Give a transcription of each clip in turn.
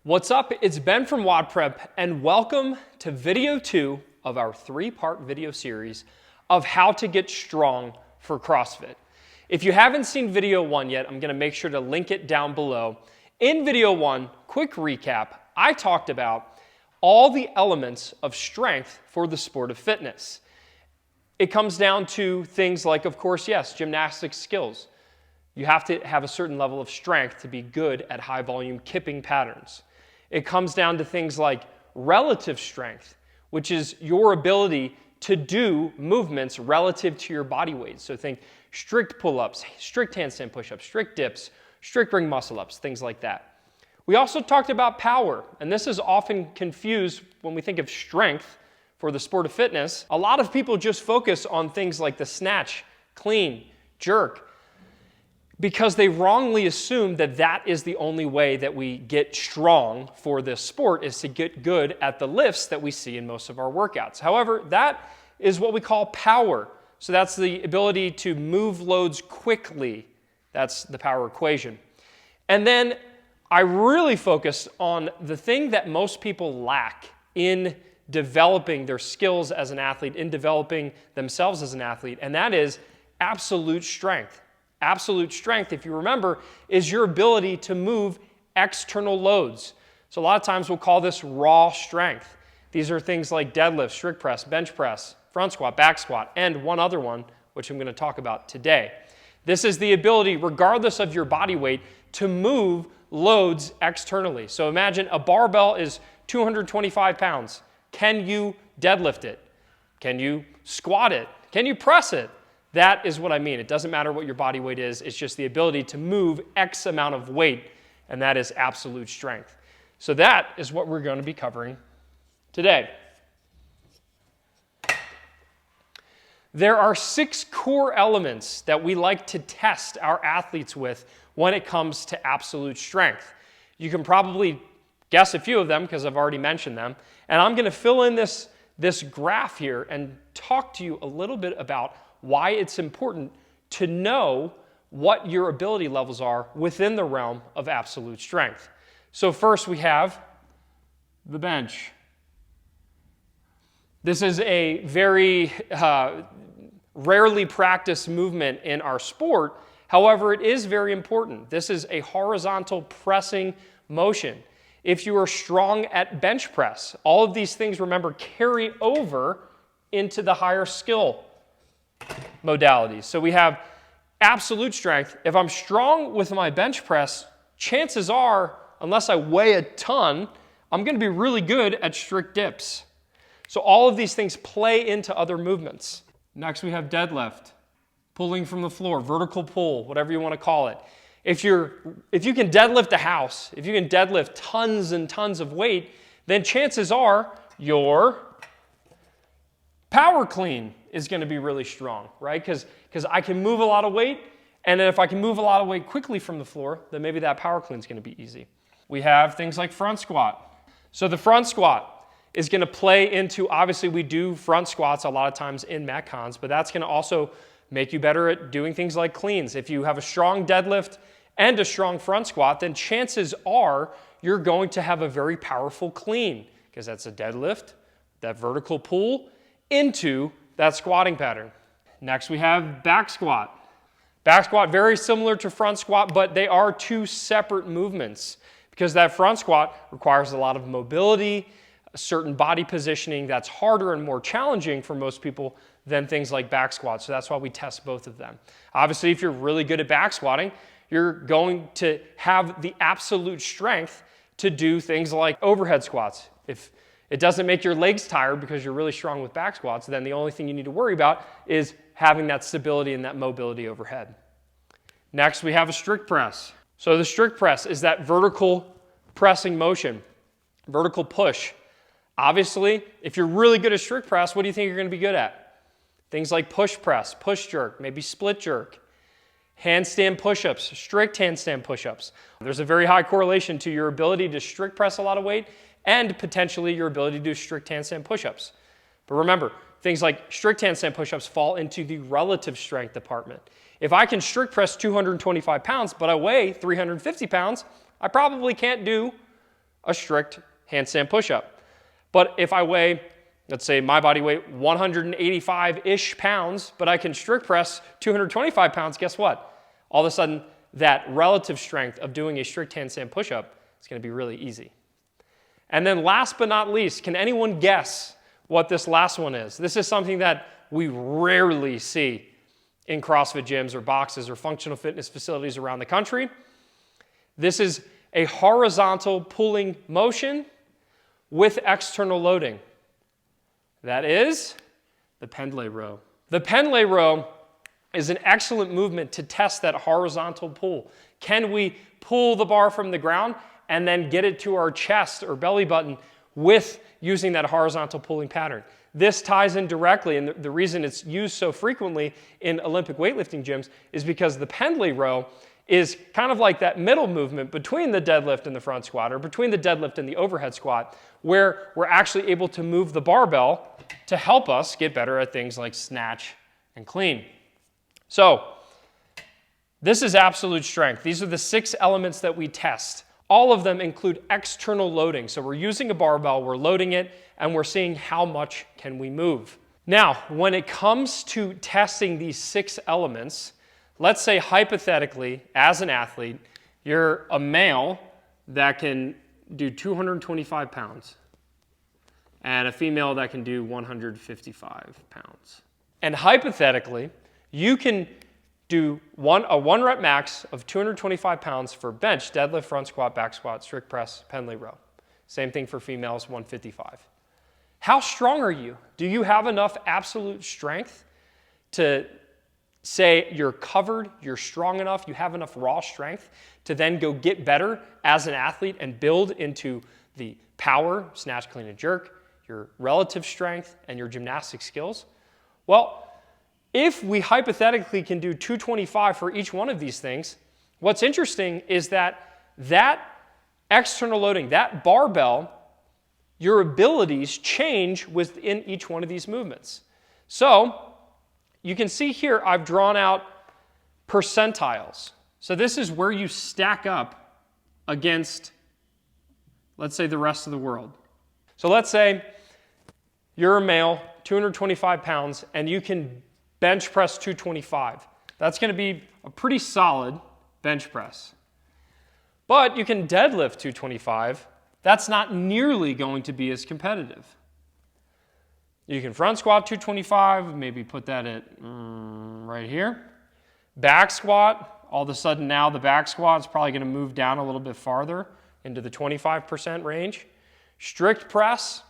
What's up? It's Ben from WODprep, and welcome to video 2 of our 3-part video series of how to get strong for CrossFit. If you haven't seen video 1 yet, I'm going to make sure to link it down below. In video 1, quick recap, I talked about all the elements of strength for the sport of fitness. It comes down to things like, of course, yes, gymnastics skills. You have to have a certain level of strength to be good at high volume kipping patterns. It comes down to things like relative strength, which is your ability to do movements relative to your body weight. So think strict pull-ups, strict handstand push-ups, strict dips, strict ring muscle-ups, things like that. We also talked about power, and this is often confused when we think of strength for the sport of fitness. A lot of people just focus on things like the snatch, clean, jerk, because they wrongly assume that that is the only way that we get strong for this sport, is to get good at the lifts that we see in most of our workouts. However, that is what we call power. So that's the ability to move loads quickly. That's the power equation. And then I really focused on the thing that most people lack in developing their skills as an athlete, in developing themselves as an athlete, and that is absolute strength. Absolute strength, if you remember, is your ability to move external loads. So a lot of times we'll call this raw strength. These are things like deadlift, strict press, bench press, front squat, back squat, and one other one, which I'm going to talk about today. This is the ability, regardless of your body weight, to move loads externally. So imagine a barbell is 225 pounds. Can you deadlift it? Can you squat it? Can you press it? That is what I mean. It doesn't matter what your body weight is. It's just the ability to move X amount of weight, and that is absolute strength. So that is what we're going to be covering today. There are 6 core elements that we like to test our athletes with when it comes to absolute strength. You can probably guess a few of them because I've already mentioned them. And I'm going to fill in this graph here and talk to you a little bit about why it's important to know what your ability levels are within the realm of absolute strength. So first we have the bench. This is a very rarely practiced movement in our sport. However, it is very important. This is a horizontal pressing motion. If you are strong at bench press, all of these things, remember, carry over into the higher skill modalities. So we have absolute strength. If I'm strong with my bench press, chances are, unless I weigh a ton, I'm going to be really good at strict dips. So all of these things play into other movements. Next we have deadlift, pulling from the floor, vertical pull, whatever you want to call it. If you can deadlift a house, if you can deadlift tons and tons of weight, then chances are your power clean is going to be really strong, right? Because I can move a lot of weight, and then if I can move a lot of weight quickly from the floor, then maybe that power clean is going to be easy. We have things like front squat. So the front squat is going to play into, obviously we do front squats a lot of times in Metcons, but that's going to also make you better at doing things like cleans. If you have a strong deadlift and a strong front squat, then chances are you're going to have a very powerful clean, because that's a deadlift, that vertical pull into that squatting pattern. Next we have back squat. Back squat, very similar to front squat, but they are 2 separate movements, because that front squat requires a lot of mobility, a certain body positioning that's harder and more challenging for most people than things like back squat. So that's why we test both of them. Obviously, if you're really good at back squatting, you're going to have the absolute strength to do things like overhead squats. If it doesn't make your legs tired because you're really strong with back squats, then the only thing you need to worry about is having that stability and that mobility overhead. Next, we have a strict press. So the strict press is that vertical pressing motion, vertical push. Obviously, if you're really good at strict press, what do you think you're going to be good at? Things like push press, push jerk, maybe split jerk, handstand push-ups, strict handstand push-ups. There's a very high correlation to your ability to strict press a lot of weight and potentially your ability to do strict handstand push-ups. But remember, things like strict handstand push-ups fall into the relative strength department. If I can strict press 225 pounds, but I weigh 350 pounds, I probably can't do a strict handstand push-up. But if I weigh, let's say my body weight 185-ish pounds, but I can strict press 225 pounds, guess what? All of a sudden, that relative strength of doing a strict handstand push-up is going to be really easy. And then last but not least, can anyone guess what this last one is? This is something that we rarely see in CrossFit gyms or boxes or functional fitness facilities around the country. This is a horizontal pulling motion with external loading. That is the Pendlay Row. The Pendlay Row is an excellent movement to test that horizontal pull. Can we pull the bar from the ground and then get it to our chest or belly button with using that horizontal pulling pattern? This ties in directly, and the reason it's used so frequently in Olympic weightlifting gyms is because the Pendlay Row is kind of like that middle movement between the deadlift and the front squat, or between the deadlift and the overhead squat, where we're actually able to move the barbell to help us get better at things like snatch and clean. So this is absolute strength. These are the 6 elements that we test. All of them include external loading. So we're using a barbell, we're loading it, and we're seeing how much can we move. Now, when it comes to testing these 6 elements, let's say hypothetically, as an athlete, you're a male that can do 225 pounds and a female that can do 155 pounds. And hypothetically, you can do a 1 rep max of 225 pounds for bench, deadlift, front squat, back squat, strict press, Pendlay Row. Same thing for females, 155. How strong are you? Do you have enough absolute strength to say you're covered, you're strong enough, you have enough raw strength to then go get better as an athlete and build into the power, snatch, clean, and jerk, your relative strength, and your gymnastic skills? Well, if we hypothetically can do 225 for each one of these things, what's interesting is that external loading, that barbell, your abilities change within each one of these movements. So you can see here I've drawn out percentiles. So this is where you stack up against, let's say, the rest of the world. So let's say you're a male, 225 pounds, and you can bench press 225. That's going to be a pretty solid bench press. But you can deadlift 225. That's not nearly going to be as competitive. You can front squat 225, maybe put that at right here. Back squat, all of a sudden now the back squat is probably going to move down a little bit farther into the 25% range. Strict press,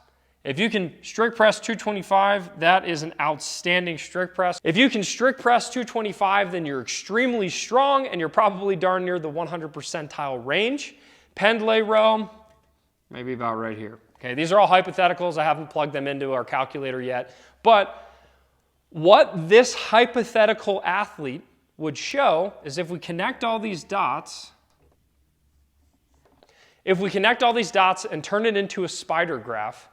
if you can strict press 225, that is an outstanding strict press. If you can strict press 225, then you're extremely strong and you're probably darn near the 100 percentile range. Pendlay Row, maybe about right here. Okay, these are all hypotheticals. I haven't plugged them into our calculator yet. But what this hypothetical athlete would show is if we connect all these dots, and turn it into a spider graph,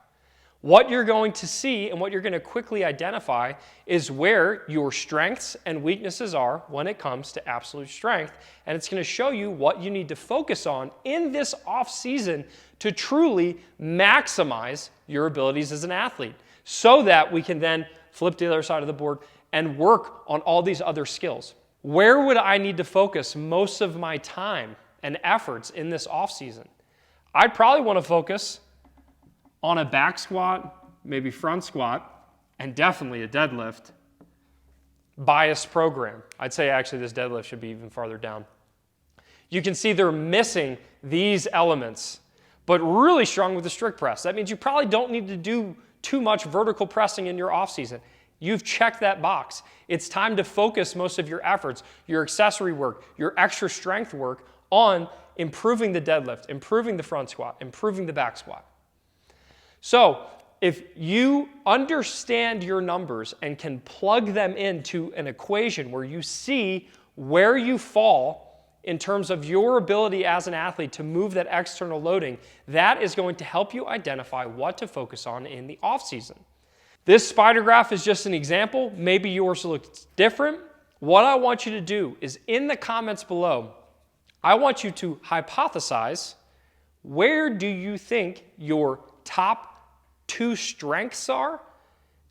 what you're going to see and what you're going to quickly identify is where your strengths and weaknesses are when it comes to absolute strength. And it's going to show you what you need to focus on in this off season to truly maximize your abilities as an athlete so that we can then flip to the other side of the board and work on all these other skills. Where would I need to focus most of my time and efforts in this off season? I'd probably want to focus on a back squat, maybe front squat, and definitely a deadlift bias program. I'd say actually this deadlift should be even farther down. You can see they're missing these elements, but really strong with the strict press. That means you probably don't need to do too much vertical pressing in your off season. You've checked that box. It's time to focus most of your efforts, your accessory work, your extra strength work on improving the deadlift, improving the front squat, improving the back squat. So if you understand your numbers and can plug them into an equation where you see where you fall in terms of your ability as an athlete to move that external loading, that is going to help you identify what to focus on in the off season. This spider graph is just an example. Maybe yours looks different. What I want you to do is in the comments below, I want you to hypothesize where do you think your top 2 strengths are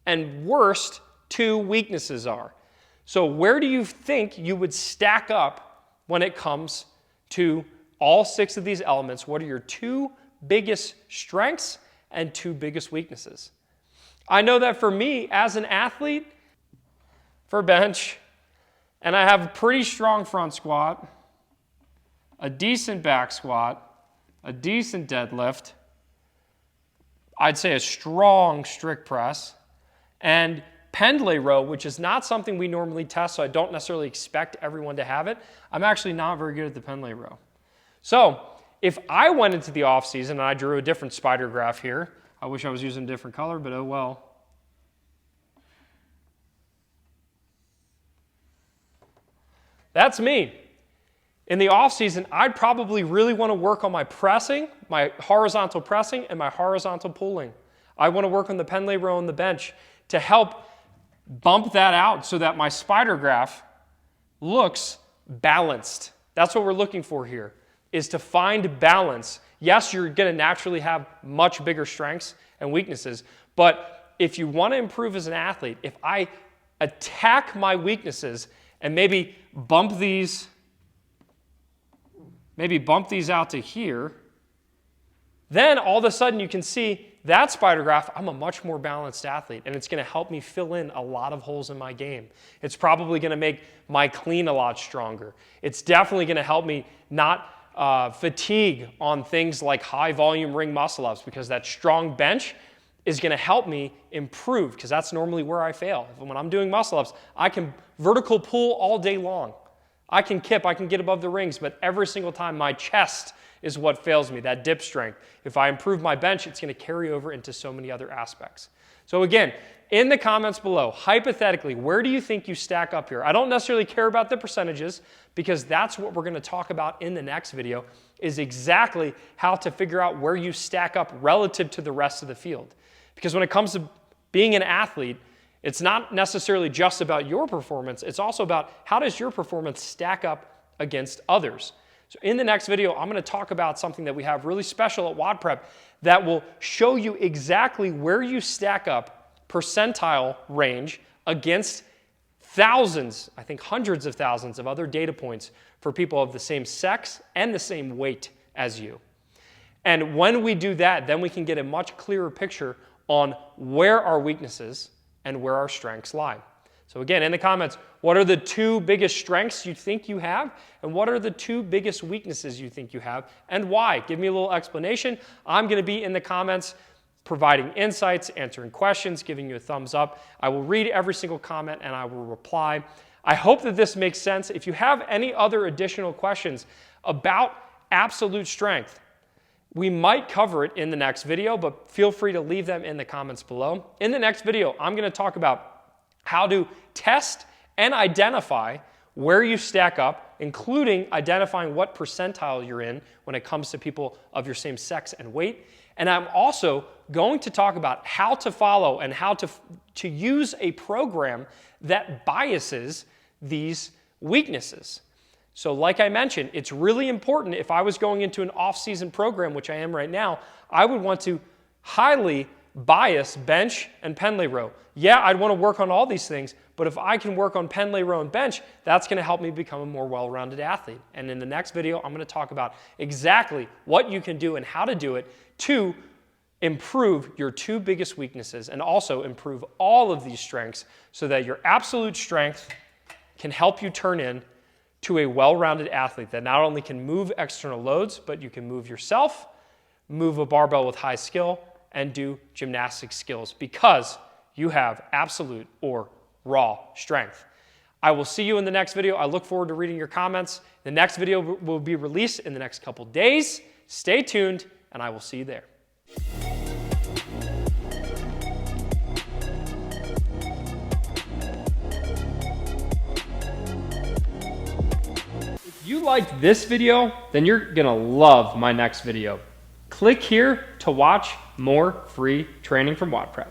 and worst 2 weaknesses are? So where do you think you would stack up when it comes to all 6 of these elements? What are your 2 biggest strengths and 2 biggest weaknesses? I know that for me as an athlete, for bench, and I have a pretty strong front squat, a decent back squat, a decent deadlift, I'd say a strong strict press, and Pendlay Row, which is not something we normally test, so I don't necessarily expect everyone to have it. I'm actually not very good at the Pendlay Row. So if I went into the off season and I drew a different spider graph here, I wish I was using a different color, but oh well. That's me. In the off season, I'd probably really want to work on my pressing, my horizontal pressing, and my horizontal pulling. I want to work on the Pendlay Row on the bench to help bump that out so that my spider graph looks balanced. That's what we're looking for here, is to find balance. Yes, you're going to naturally have much bigger strengths and weaknesses, but if you want to improve as an athlete, if I attack my weaknesses and maybe bump these out to here, then all of a sudden you can see that spider graph, I'm a much more balanced athlete, and it's going to help me fill in a lot of holes in my game. It's probably going to make my clean a lot stronger. It's definitely going to help me not fatigue on things like high volume ring muscle ups, because that strong bench is going to help me improve, because that's normally where I fail. When I'm doing muscle ups, I can vertical pull all day long. I can kip, I can get above the rings, but every single time my chest is what fails me, that dip strength. If I improve my bench, it's going to carry over into so many other aspects. So again, in the comments below, hypothetically, where do you think you stack up here? I don't necessarily care about the percentages, because that's what we're going to talk about in the next video, is exactly how to figure out where you stack up relative to the rest of the field. Because when it comes to being an athlete, it's not necessarily just about your performance, it's also about how does your performance stack up against others. So in the next video, I'm going to talk about something that we have really special at WODprep that will show you exactly where you stack up percentile range against thousands, I think hundreds of thousands of other data points for people of the same sex and the same weight as you. And when we do that, then we can get a much clearer picture on where our weaknesses and where our strengths lie. So again, in the comments, what are the 2 biggest strengths you think you have? And what are the 2 biggest weaknesses you think you have? And why? Give me a little explanation. I'm going to be in the comments providing insights, answering questions, giving you a thumbs up. I will read every single comment and I will reply. I hope that this makes sense. If you have any other additional questions about absolute strength, we might cover it in the next video, but feel free to leave them in the comments below. In the next video, I'm going to talk about how to test and identify where you stack up, including identifying what percentile you're in when it comes to people of your same sex and weight. And I'm also going to talk about how to follow and how to use a program that biases these weaknesses. So like I mentioned, it's really important. If I was going into an off-season program, which I am right now, I would want to highly bias bench and Pendlay Row. Yeah, I'd want to work on all these things, but if I can work on Pendlay Row and bench, that's going to help me become a more well-rounded athlete. And in the next video, I'm going to talk about exactly what you can do and how to do it to improve your 2 biggest weaknesses and also improve all of these strengths so that your absolute strength can help you turn in to a well-rounded athlete that not only can move external loads, but you can move yourself, move a barbell with high skill, and do gymnastic skills because you have absolute or raw strength. I will see you in the next video. I look forward to reading your comments. The next video will be released in the next couple days. Stay tuned, and I will see you there. If you liked this video, then you're gonna love my next video. Click here to watch more free training from WODprep.